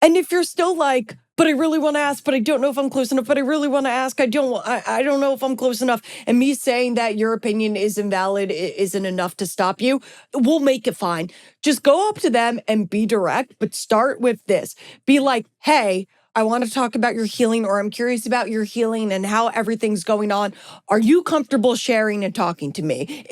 And if you're still like, but I really want to ask, but I don't know if I'm close enough, but I really want to ask, I don't know if I'm close enough, and me saying that your opinion is invalid isn't enough to stop you, we'll make it fine. Just go up to them and be direct, but start with this. Be like, hey, I want to talk about your healing, or I'm curious about your healing and how everything's going on. Are you comfortable sharing and talking to me?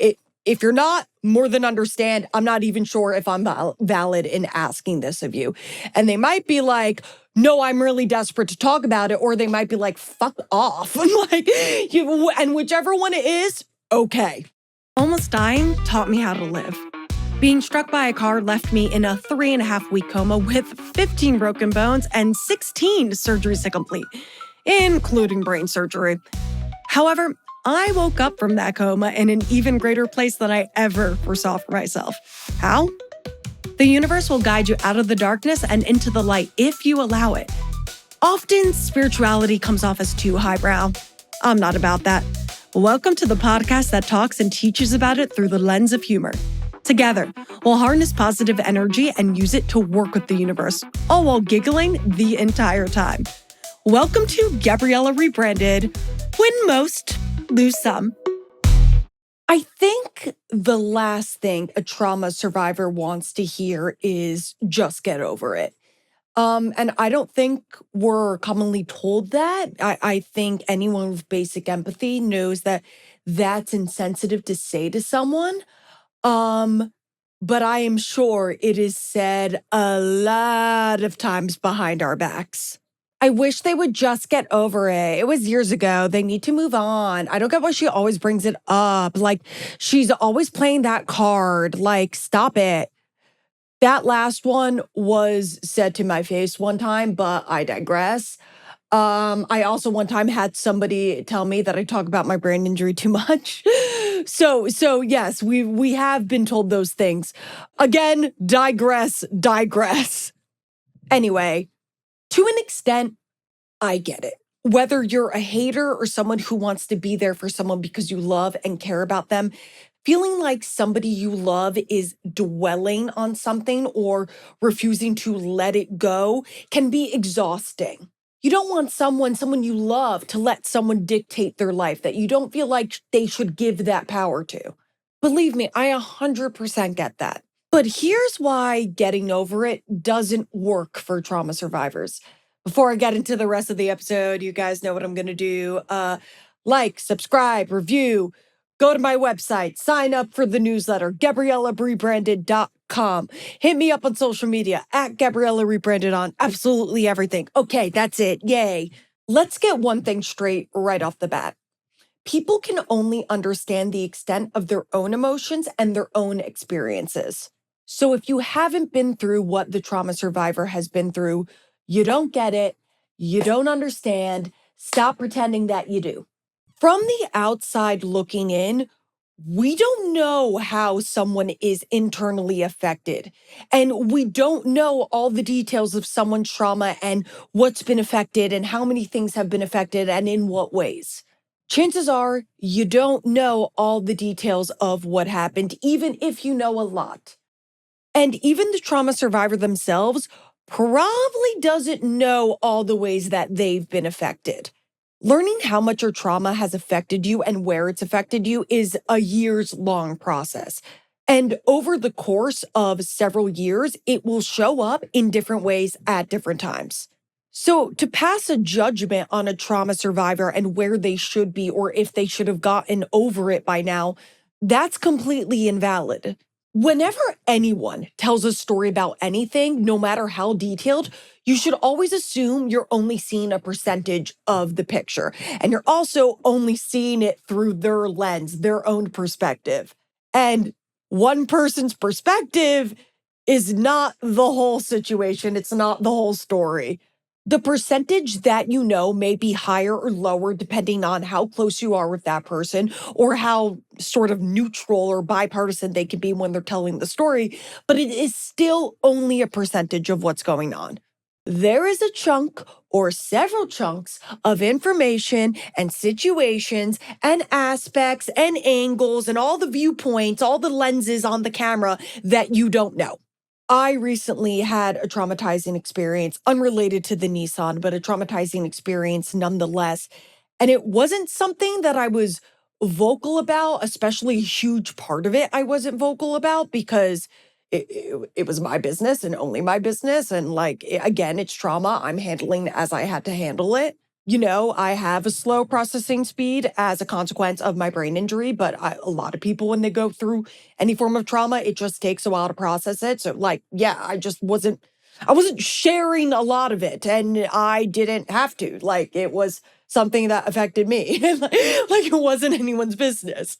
If you're not, more than understand. I'm not even sure if I'm valid in asking this of you. And they might be like, no, I'm really desperate to talk about it. Or they might be like, fuck off. And whichever one it is, okay. Almost dying taught me how to live. Being struck by a car left me in a 3.5-week coma with 15 broken bones and 16 surgeries to complete, including brain surgery. However, I woke up from that coma in an even greater place than I ever foresaw for myself. How? The universe will guide you out of the darkness and into the light if you allow it. Often, spirituality comes off as too highbrow. I'm not about that. Welcome to the podcast that talks and teaches about it through the lens of humor. Together, we'll harness positive energy and use it to work with the universe, all while giggling the entire time. Welcome to Gabriella Rebranded. Win most, lose some. I think the last thing a trauma survivor wants to hear is just get over it. And I don't think we're commonly told that. I think anyone with basic empathy knows that that's insensitive to say to someone. But I am sure it is said a lot of times behind our backs. I wish they would just get over it. It was years ago. They need to move on. I don't get why she always brings it up. Like, she's always playing that card. Like, stop it. That last one was said to my face one time, but I digress. I also one time had somebody tell me that I talk about my brain injury too much. So yes, we have been told those things. Again, digress. Anyway, to an extent, I get it. Whether you're a hater or someone who wants to be there for someone because you love and care about them, feeling like somebody you love is dwelling on something or refusing to let it go can be exhausting. You don't want someone you love to let someone dictate their life that you don't feel like they should give that power to. Believe me, I 100% get that. But here's why getting over it doesn't work for trauma survivors. Before I get into the rest of the episode, you guys know what I'm going to do. Like, subscribe, review, go to my website, sign up for the newsletter, GabriellaRebranded.com. Hit me up on social media, at Gabriella Rebranded on absolutely everything. Okay, that's it. Yay. Let's get one thing straight right off the bat. People can only understand the extent of their own emotions and their own experiences. So if you haven't been through what the trauma survivor has been through, you don't get it, you don't understand, stop pretending that you do. From the outside looking in, we don't know how someone is internally affected. And we don't know all the details of someone's trauma and what's been affected and how many things have been affected and in what ways. Chances are you don't know all the details of what happened, even if you know a lot. And even the trauma survivor themselves probably doesn't know all the ways that they've been affected. Learning how much your trauma has affected you and where it's affected you is a years-long process. And over the course of several years, it will show up in different ways at different times. So to pass a judgment on a trauma survivor and where they should be or if they should have gotten over it by now, that's completely invalid. Whenever anyone tells a story about anything, no matter how detailed, you should always assume you're only seeing a percentage of the picture. And you're also only seeing it through their lens, their own perspective. And one person's perspective is not the whole situation. It's not the whole story. The percentage that you know may be higher or lower depending on how close you are with that person or how sort of neutral or bipartisan they can be when they're telling the story, but it is still only a percentage of what's going on. There is a chunk or several chunks of information and situations and aspects and angles and all the viewpoints, all the lenses on the camera that you don't know. I recently had a traumatizing experience, unrelated to the Nissan, but a traumatizing experience nonetheless. And it wasn't something that I was vocal about, especially a huge part of it I wasn't vocal about because it was my business and only my business. And like, again, it's trauma. I'm handling as I had to handle it. You know, I have a slow processing speed as a consequence of my brain injury, but a lot of people, when they go through any form of trauma, it just takes a while to process it. So like, yeah, I wasn't sharing a lot of it and I didn't have to. Like it was something that affected me. Like it wasn't anyone's business.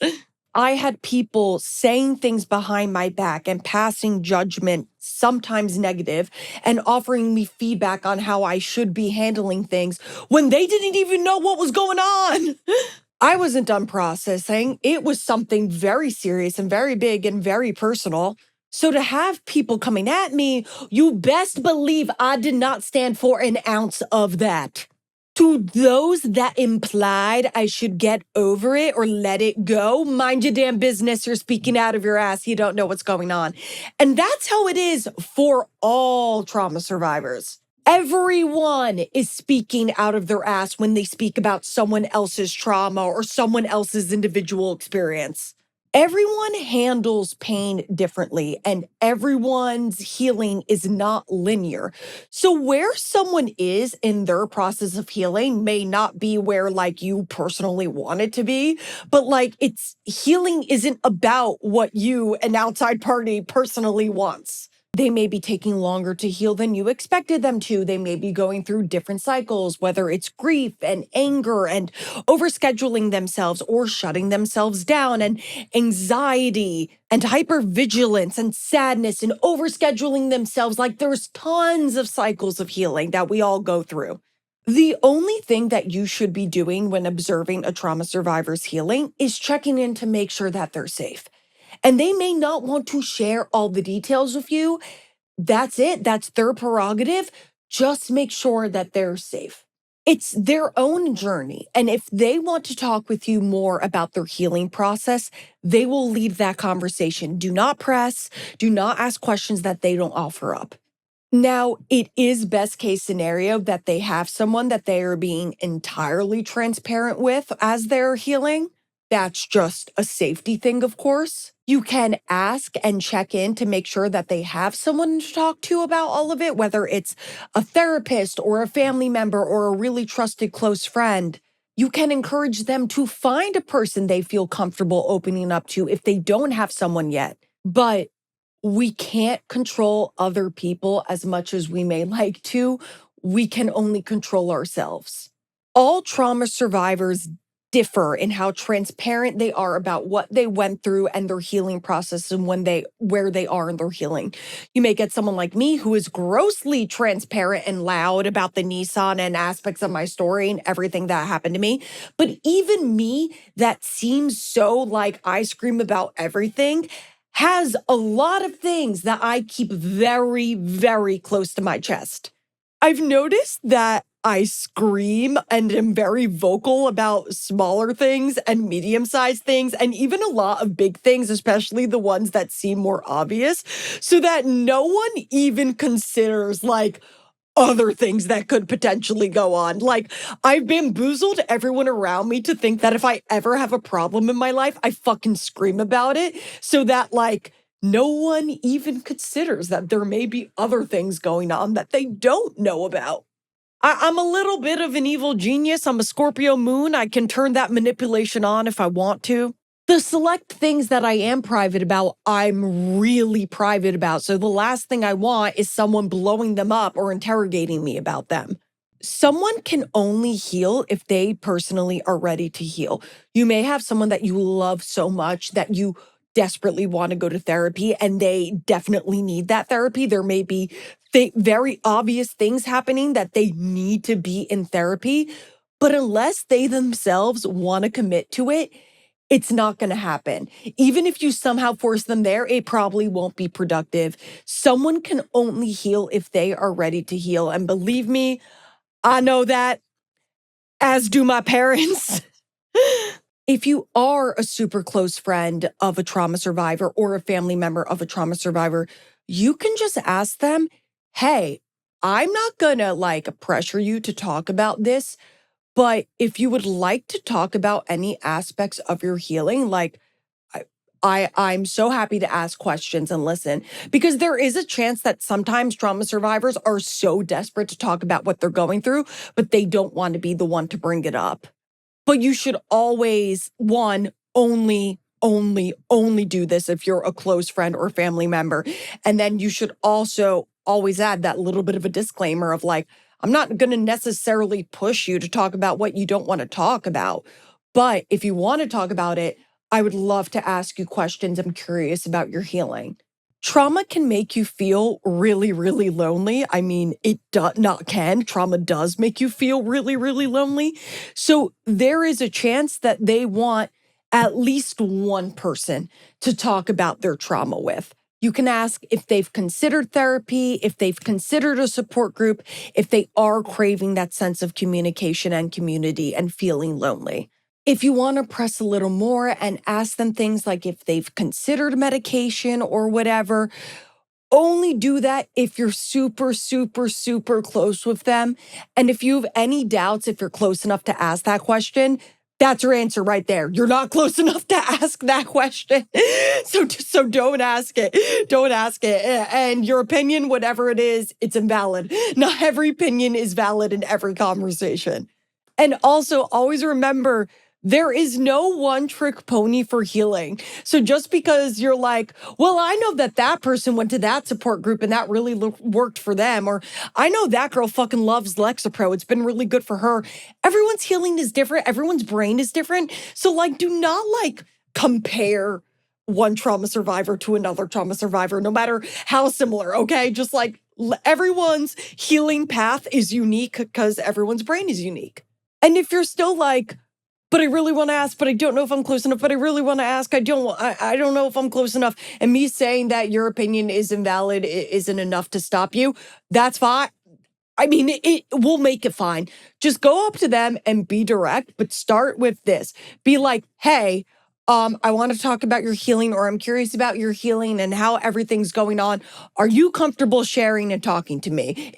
I had people saying things behind my back and passing judgment, sometimes negative, and offering me feedback on how I should be handling things when they didn't even know what was going on. I wasn't done processing. It was something very serious and very big and very personal. So to have people coming at me, you best believe I did not stand for an ounce of that. To those that implied I should get over it or let it go, mind your damn business. You're speaking out of your ass. You don't know what's going on. And that's how it is for all trauma survivors. Everyone is speaking out of their ass when they speak about someone else's trauma or someone else's individual experience. Everyone handles pain differently, and everyone's healing is not linear. So, where someone is in their process of healing may not be where, like, you personally want it to be, but like, it's healing isn't about what you, an outside party, personally wants. They may be taking longer to heal than you expected them to. They may be going through different cycles, whether it's grief and anger and overscheduling themselves or shutting themselves down, and anxiety and hypervigilance and sadness and overscheduling themselves. Like there's tons of cycles of healing that we all go through. The only thing that you should be doing when observing a trauma survivor's healing is checking in to make sure that they're safe. And they may not want to share all the details with you. That's it. That's their prerogative. Just make sure that they're safe. It's their own journey. And if they want to talk with you more about their healing process, they will lead that conversation. Do not press, do not ask questions that they don't offer up. Now, it is best case scenario that they have someone that they are being entirely transparent with as they're healing. That's just a safety thing, of course. You can ask and check in to make sure that they have someone to talk to about all of it, whether it's a therapist or a family member or a really trusted close friend. You can encourage them to find a person they feel comfortable opening up to if they don't have someone yet. But we can't control other people as much as we may like to. We can only control ourselves. All trauma survivors differ in how transparent they are about what they went through and their healing process and where they are in their healing. You may get someone like me who is grossly transparent and loud about the Nissan and aspects of my story and everything that happened to me. But even me that seems so like I scream about everything has a lot of things that I keep very, very close to my chest. I've noticed that I scream and am very vocal about smaller things and medium-sized things and even a lot of big things, especially the ones that seem more obvious, so that no one even considers like other things that could potentially go on. Like, I've bamboozled everyone around me to think that if I ever have a problem in my life, I fucking scream about it so that, like, no one even considers that there may be other things going on that they don't know about. I'm a little bit of an evil genius. I'm a Scorpio moon. I can turn that manipulation on if I want to. The select things that I am private about, I'm really private about. So the last thing I want is someone blowing them up or interrogating me about them. Someone can only heal if they personally are ready to heal. You may have someone that you love so much that you desperately want to go to therapy and they definitely need that therapy. There may be very obvious things happening that they need to be in therapy, but unless they themselves want to commit to it, it's not going to happen. Even if you somehow force them there, it probably won't be productive. Someone can only heal if they are ready to heal. And believe me, I know that, as do my parents. If you are a super close friend of a trauma survivor or a family member of a trauma survivor, you can just ask them, hey, I'm not gonna like pressure you to talk about this, but if you would like to talk about any aspects of your healing, like I'm so happy to ask questions and listen, because there is a chance that sometimes trauma survivors are so desperate to talk about what they're going through, but they don't want to be the one to bring it up. But you should always, one, only do this if you're a close friend or family member. And then you should also always add that little bit of a disclaimer of like, I'm not going to necessarily push you to talk about what you don't want to talk about. But if you want to talk about it, I would love to ask you questions. I'm curious about your healing. Trauma can make you feel really, really lonely. I mean, it not can. Trauma does make you feel really, really lonely. So there is a chance that they want at least one person to talk about their trauma with. You can ask if they've considered therapy, if they've considered a support group, if they are craving that sense of communication and community and feeling lonely. If you want to press a little more and ask them things like if they've considered medication or whatever, only do that if you're super, super, super close with them. And if you have any doubts, if you're close enough to ask that question, that's your answer right there. You're not close enough to ask that question. So don't ask it. Don't ask it. And your opinion, whatever it is, it's invalid. Not every opinion is valid in every conversation. And also always remember, there is no one trick pony for healing. So just because you're like, well, I know that person went to that support group and that really worked for them, or I know that girl fucking loves Lexapro, it's been really good for her. Everyone's healing is different. Everyone's brain is different. So like, do not like compare one trauma survivor to another trauma survivor, no matter how similar, okay? Just like everyone's healing path is unique because everyone's brain is unique. And if you're still like, but I really want to ask, but I don't know if I'm close enough, but I really want to ask, I don't know if I'm close enough. And me saying that your opinion is invalid isn't enough to stop you. That's fine. I mean, it will make it fine. Just go up to them and be direct, but start with this. Be like, hey, I want to talk about your healing, or I'm curious about your healing and how everything's going on. Are you comfortable sharing and talking to me?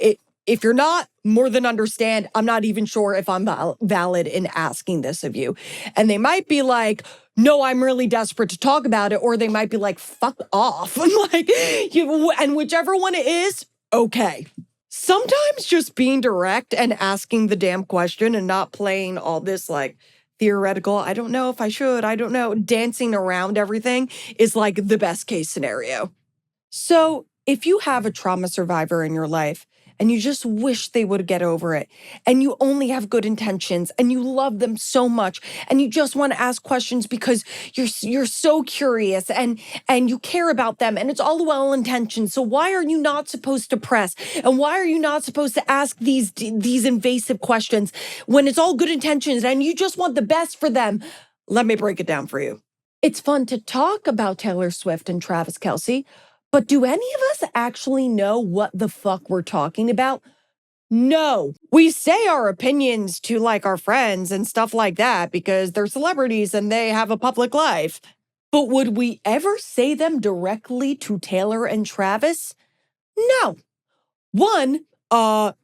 If you're not, more than understand. I'm not even sure if I'm valid in asking this of you. And they might be like, no, I'm really desperate to talk about it. Or they might be like, fuck off. And whichever one it is, okay. Sometimes just being direct and asking the damn question and not playing all this like theoretical, I don't know if I should, I don't know, dancing around everything is like the best case scenario. So if you have a trauma survivor in your life and you just wish they would get over it, and you only have good intentions and you love them so much and you just want to ask questions because you're so curious and you care about them and it's all well intentioned. So why are you not supposed to press? And why are you not supposed to ask these invasive questions when it's all good intentions and you just want the best for them? Let me break it down for you. It's fun to talk about Taylor Swift and Travis Kelce, but do any of us actually know what the fuck we're talking about? No. We say our opinions to like our friends and stuff like that because they're celebrities and they have a public life. But would we ever say them directly to Taylor and Travis? No. One,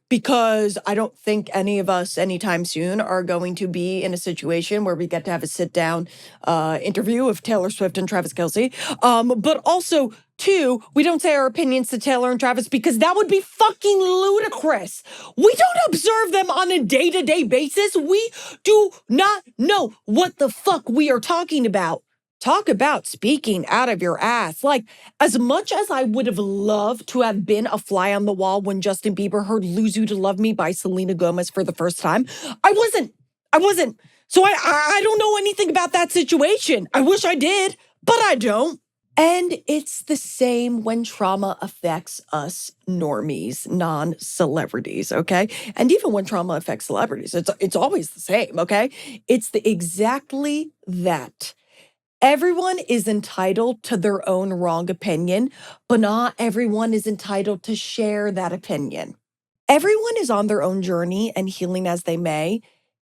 because I don't think any of us anytime soon are going to be in a situation where we get to have a sit-down interview with Taylor Swift and Travis Kelce. But also, two, we don't say our opinions to Taylor and Travis because that would be fucking ludicrous. We don't observe them on a day-to-day basis. We do not know what the fuck we are talking about. Talk about speaking out of your ass. Like, as much as I would have loved to have been a fly on the wall when Justin Bieber heard Lose You to Love Me by Selena Gomez for the first time, I wasn't. So I don't know anything about that situation. I wish I did, but I don't. And it's the same when trauma affects us normies, non-celebrities, okay? And even when trauma affects celebrities, it's always the same, okay? It's exactly that. Everyone is entitled to their own wrong opinion, but not everyone is entitled to share that opinion. Everyone is on their own journey and healing as they may.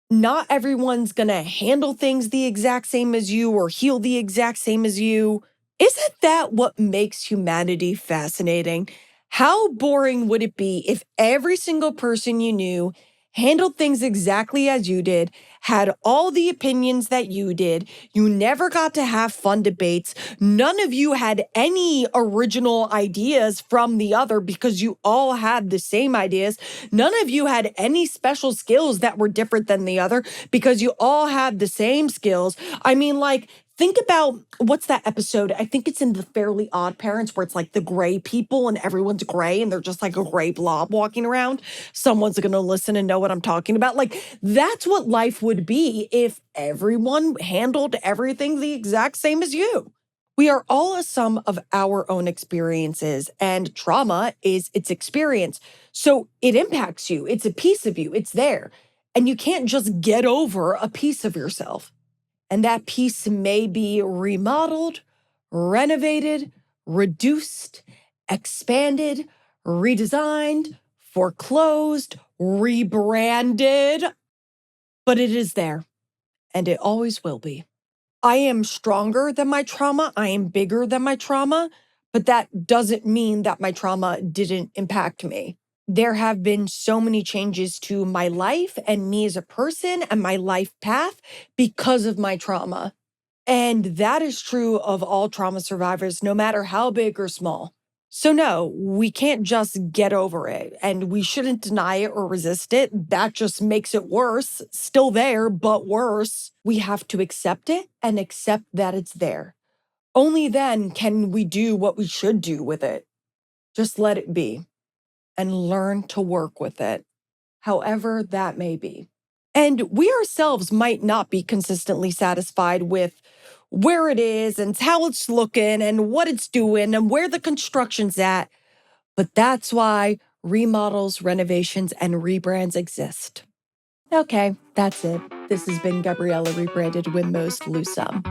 Not everyone's going to handle things the exact same as you or heal the exact same as you. Isn't that what makes humanity fascinating? How boring would it be if every single person you knew handled things exactly as you did, had all the opinions that you did, you never got to have fun debates, none of you had any original ideas from the other because you all had the same ideas, none of you had any special skills that were different than the other because you all had the same skills? I mean, like, think about what's that episode? I think it's in the Fairly Odd Parents where it's like the gray people and everyone's gray and they're just like a gray blob walking around. Someone's going to listen and know what I'm talking about. Like, that's what life would be if everyone handled everything the exact same as you. We are all a sum of our own experiences, and trauma is its experience. So it impacts you. It's a piece of you. It's there. And you can't just get over a piece of yourself. And that piece may be remodeled, renovated, reduced, expanded, redesigned, foreclosed, rebranded, but it is there and it always will be. I am stronger than my trauma. I am bigger than my trauma, but that doesn't mean that my trauma didn't impact me. There have been so many changes to my life and me as a person and my life path because of my trauma. And that is true of all trauma survivors, no matter how big or small. So, no, we can't just get over it and we shouldn't deny it or resist it. That just makes it worse. Still there, but worse. We have to accept it and accept that it's there. Only then can we do what we should do with it. Just let it be and learn to work with it, however that may be. And we ourselves might not be consistently satisfied with where it is and how it's looking and what it's doing and where the construction's at. But that's why remodels, renovations, and rebrands exist. Okay, that's it. This has been Gabriella Rebranded with Most Loose Some.